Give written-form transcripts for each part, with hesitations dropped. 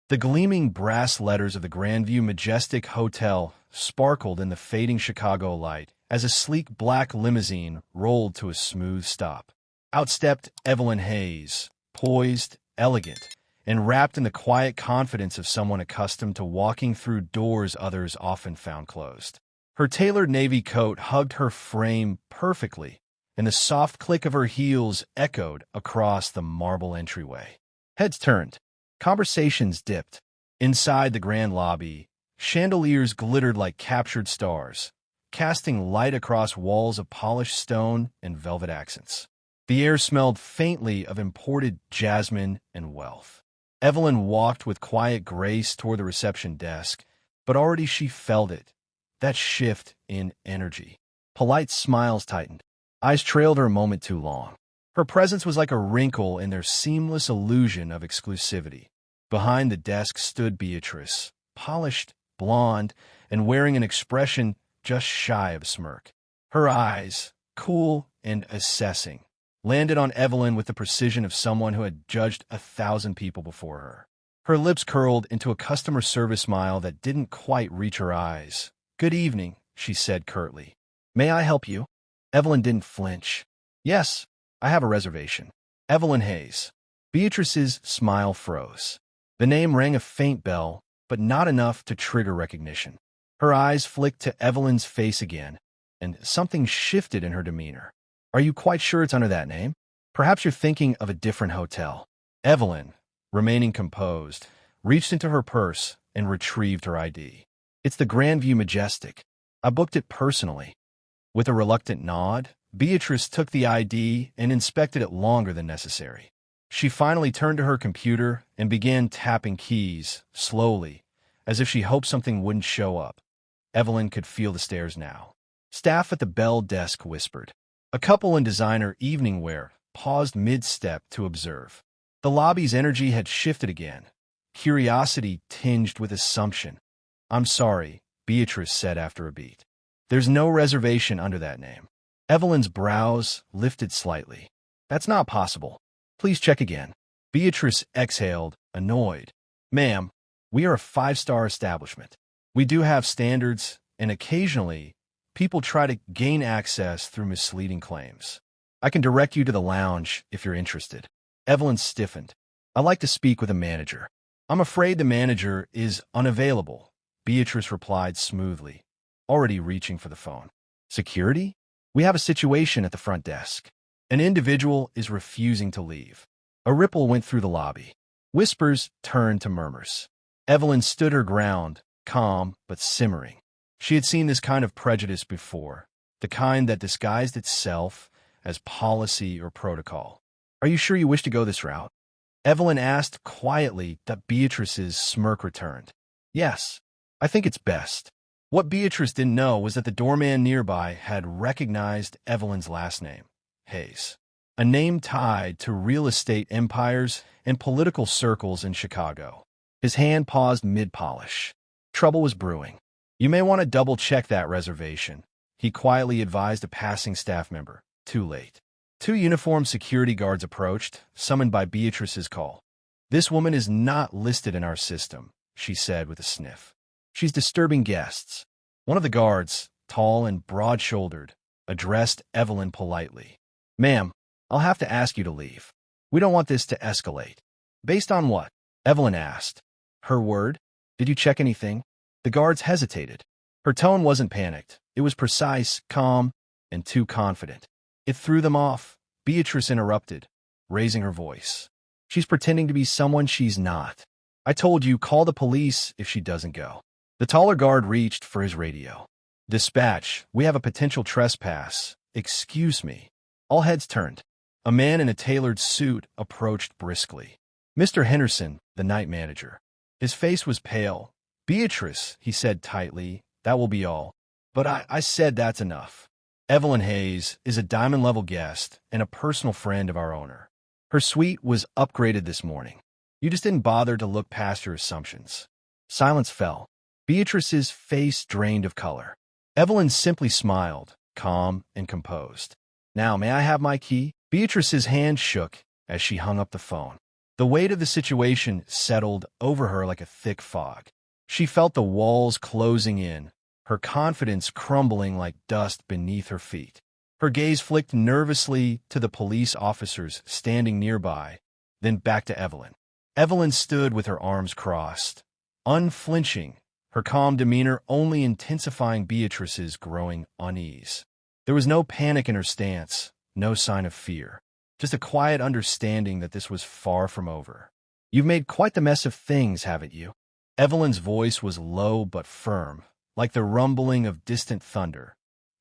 The gleaming brass letters of the Grandview Majestic Hotel sparkled in the fading Chicago light as a sleek black limousine rolled to a smooth stop. Out stepped Evelyn Hayes, poised, elegant, and wrapped in the quiet confidence of someone accustomed to walking through doors others often found closed. Her tailored navy coat hugged her frame perfectly, and the soft click of her heels echoed across the marble entryway. Heads turned. Conversations dipped. Inside the grand lobby, chandeliers glittered like captured stars, casting light across walls of polished stone and velvet accents. The air smelled faintly of imported jasmine and wealth. Evelyn walked with quiet grace toward the reception desk, but already she felt it, that shift in energy. Polite smiles tightened. Eyes trailed her a moment too long. Her presence was like a wrinkle in their seamless illusion of exclusivity. Behind the desk stood Beatrice, polished, blonde, and wearing an expression just shy of a smirk. Her eyes, cool and assessing, landed on Evelyn with the precision of someone who had judged 1,000 people before her. Her lips curled into a customer service smile that didn't quite reach her eyes. "Good evening," she said curtly. "May I help you?" Evelyn didn't flinch. "Yes, I have a reservation." Evelyn Hayes. Beatrice's smile froze. The name rang a faint bell, but not enough to trigger recognition. Her eyes flicked to Evelyn's face again, and something shifted in her demeanor. "Are you quite sure it's under that name? Perhaps you're thinking of a different hotel." Evelyn, remaining composed, reached into her purse and retrieved her ID. "It's the Grandview Majestic. I booked it personally." With a reluctant nod, Beatrice took the ID and inspected it longer than necessary. She finally turned to her computer and began tapping keys, slowly, as if she hoped something wouldn't show up. Evelyn could feel the stares now. Staff at the bell desk whispered. A couple in designer evening wear paused mid-step to observe. The lobby's energy had shifted again, curiosity tinged with assumption. "I'm sorry," Beatrice said after a beat. "There's no reservation under that name." Evelyn's brows lifted slightly. "That's not possible. Please check again." Beatrice exhaled, annoyed. "Ma'am, we are a 5-star establishment. We do have standards, and occasionally, people try to gain access through misleading claims. I can direct you to the lounge if you're interested." Evelyn stiffened. "I'd like to speak with a manager." "I'm afraid the manager is unavailable," Beatrice replied smoothly, already reaching for the phone. "Security? We have a situation at the front desk. An individual is refusing to leave." A ripple went through the lobby. Whispers turned to murmurs. Evelyn stood her ground, calm but simmering. She had seen this kind of prejudice before, the kind that disguised itself as policy or protocol. "Are you sure you wish to go this route?" Evelyn asked quietly that Beatrice's smirk returned. "Yes, I think it's best." What Beatrice didn't know was that the doorman nearby had recognized Evelyn's last name, Hayes, a name tied to real estate empires and political circles in Chicago. His hand paused mid-polish. Trouble was brewing. "You may want to double-check that reservation," he quietly advised a passing staff member. Too late. 2 uniformed security guards approached, summoned by Beatrice's call. "This woman is not listed in our system," she said with a sniff. "She's disturbing guests." One of the guards, tall and broad-shouldered, addressed Evelyn politely. "Ma'am, I'll have to ask you to leave. We don't want this to escalate." "Based on what?" Evelyn asked. "Her word? Did you check anything?" The guards hesitated. Her tone wasn't panicked. It was precise, calm, and too confident. It threw them off. Beatrice interrupted, raising her voice. "She's pretending to be someone she's not. I told you, call the police if she doesn't go." The taller guard reached for his radio. "Dispatch, we have a potential trespass. Excuse me." All heads turned. A man in a tailored suit approached briskly. "Mr. Henderson, the night manager." His face was pale. "Beatrice," he said tightly, "that will be all." "But I said that's enough. Evelyn Hayes is a diamond-level guest and a personal friend of our owner. Her suite was upgraded this morning. You just didn't bother to look past your assumptions." Silence fell. Beatrice's face drained of color. Evelyn simply smiled, calm and composed. "Now, may I have my key?" Beatrice's hand shook as she hung up the phone. The weight of the situation settled over her like a thick fog. She felt the walls closing in, her confidence crumbling like dust beneath her feet. Her gaze flicked nervously to the police officers standing nearby, then back to Evelyn. Evelyn stood with her arms crossed, unflinching, her calm demeanor only intensifying Beatrice's growing unease. There was no panic in her stance, no sign of fear, just a quiet understanding that this was far from over. "You've made quite the mess of things, haven't you?" Evelyn's voice was low but firm, like the rumbling of distant thunder.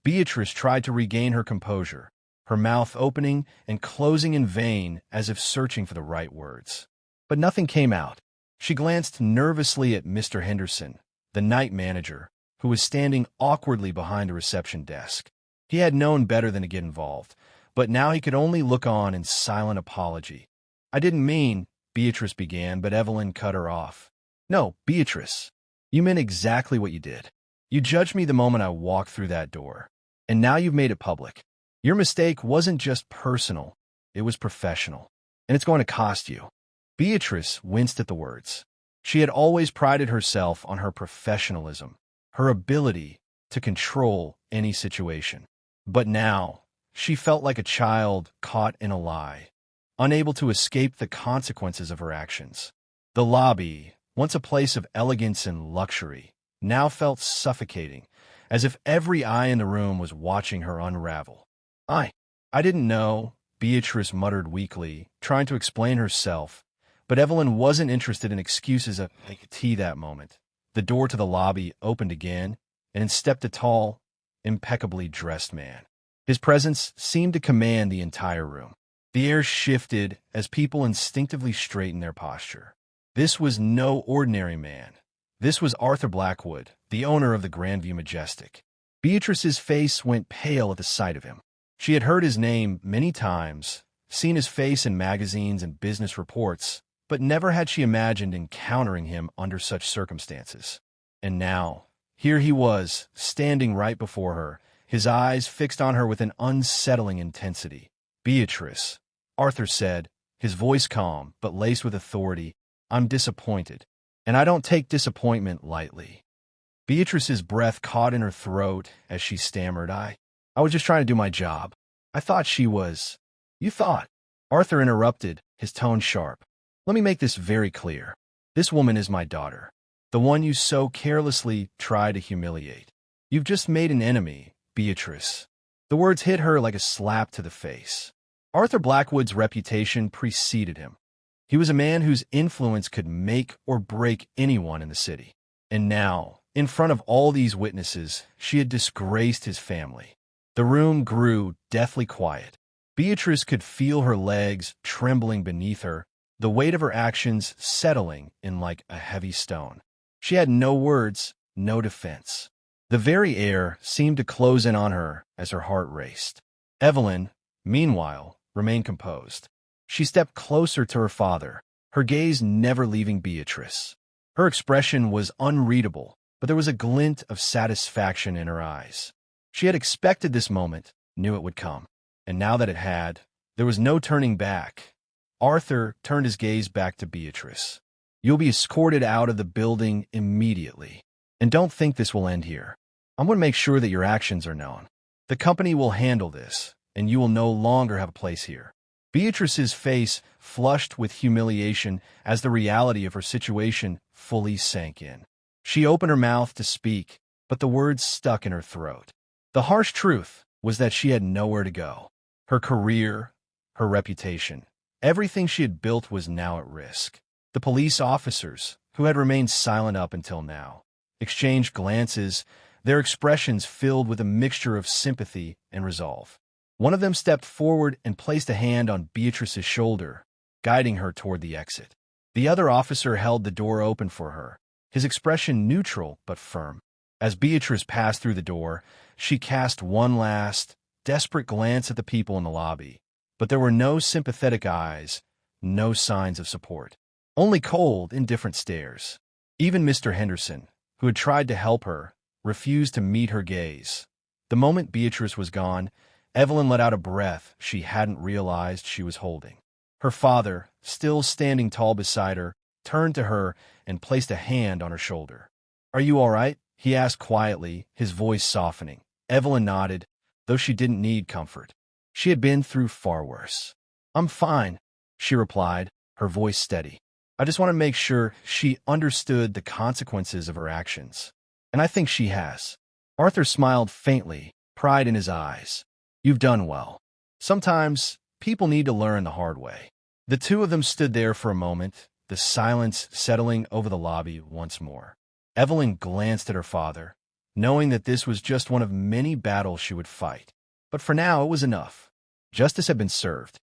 Beatrice tried to regain her composure, her mouth opening and closing in vain as if searching for the right words. But nothing came out. She glanced nervously at Mr. Henderson, the night manager, who was standing awkwardly behind a reception desk. He had known better than to get involved, but now he could only look on in silent apology. "I didn't mean," Beatrice began, but Evelyn cut her off. "No, Beatrice, you meant exactly what you did. You judged me the moment I walked through that door, and now you've made it public. Your mistake wasn't just personal, it was professional, and it's going to cost you." Beatrice winced at the words. She had always prided herself on her professionalism, her ability to control any situation. But now, she felt like a child caught in a lie, unable to escape the consequences of her actions. The lobby, once a place of elegance and luxury, now felt suffocating, as if every eye in the room was watching her unravel. I didn't know," Beatrice muttered weakly, trying to explain herself, but Evelyn wasn't interested in excuses at tea that moment. The door to the lobby opened again, and in stepped a tall, impeccably dressed man. His presence seemed to command the entire room. The air shifted as people instinctively straightened their posture. This was no ordinary man. This was Arthur Blackwood, the owner of the Grandview Majestic. Beatrice's face went pale at the sight of him. She had heard his name many times, seen his face in magazines and business reports, but never had she imagined encountering him under such circumstances. And now, here he was, standing right before her, his eyes fixed on her with an unsettling intensity. "Beatrice," Arthur said, his voice calm but laced with authority, "I'm disappointed, and I don't take disappointment lightly." Beatrice's breath caught in her throat as she stammered, I was just trying to do my job. I thought she was." "You thought?" Arthur interrupted, his tone sharp. "Let me make this very clear. This woman is my daughter, the one you so carelessly try to humiliate. You've just made an enemy, Beatrice." The words hit her like a slap to the face. Arthur Blackwood's reputation preceded him. He was a man whose influence could make or break anyone in the city. And now, in front of all these witnesses, she had disgraced his family. The room grew deathly quiet. Beatrice could feel her legs trembling beneath her, the weight of her actions settling in like a heavy stone. She had no words, no defense. The very air seemed to close in on her as her heart raced. Evelyn, meanwhile, remained composed. She stepped closer to her father, her gaze never leaving Beatrice. Her expression was unreadable, but there was a glint of satisfaction in her eyes. She had expected this moment, knew it would come, and now that it had, there was no turning back. Arthur turned his gaze back to Beatrice. "You'll be escorted out of the building immediately. And don't think this will end here. I'm going to make sure that your actions are known. The company will handle this, and you will no longer have a place here." Beatrice's face flushed with humiliation as the reality of her situation fully sank in. She opened her mouth to speak, but the words stuck in her throat. The harsh truth was that she had nowhere to go. Her career, her reputation, everything she had built was now at risk. The police officers, who had remained silent up until now, exchanged glances, their expressions filled with a mixture of sympathy and resolve. One of them stepped forward and placed a hand on Beatrice's shoulder, guiding her toward the exit. The other officer held the door open for her, his expression neutral but firm. As Beatrice passed through the door, she cast one last, desperate glance at the people in the lobby, but there were no sympathetic eyes, no signs of support. Only cold, indifferent stares. Even Mr. Henderson, who had tried to help her, refused to meet her gaze. The moment Beatrice was gone, Evelyn let out a breath she hadn't realized she was holding. Her father, still standing tall beside her, turned to her and placed a hand on her shoulder. "Are you all right?" he asked quietly, his voice softening. Evelyn nodded, though she didn't need comfort. She had been through far worse. "I'm fine," she replied, her voice steady. "I just want to make sure she understood the consequences of her actions. And I think she has." Arthur smiled faintly, pride in his eyes. "You've done well. Sometimes people need to learn the hard way." The two of them stood there for a moment, the silence settling over the lobby once more. Evelyn glanced at her father, knowing that this was just one of many battles she would fight. But for now, it was enough. Justice had been served.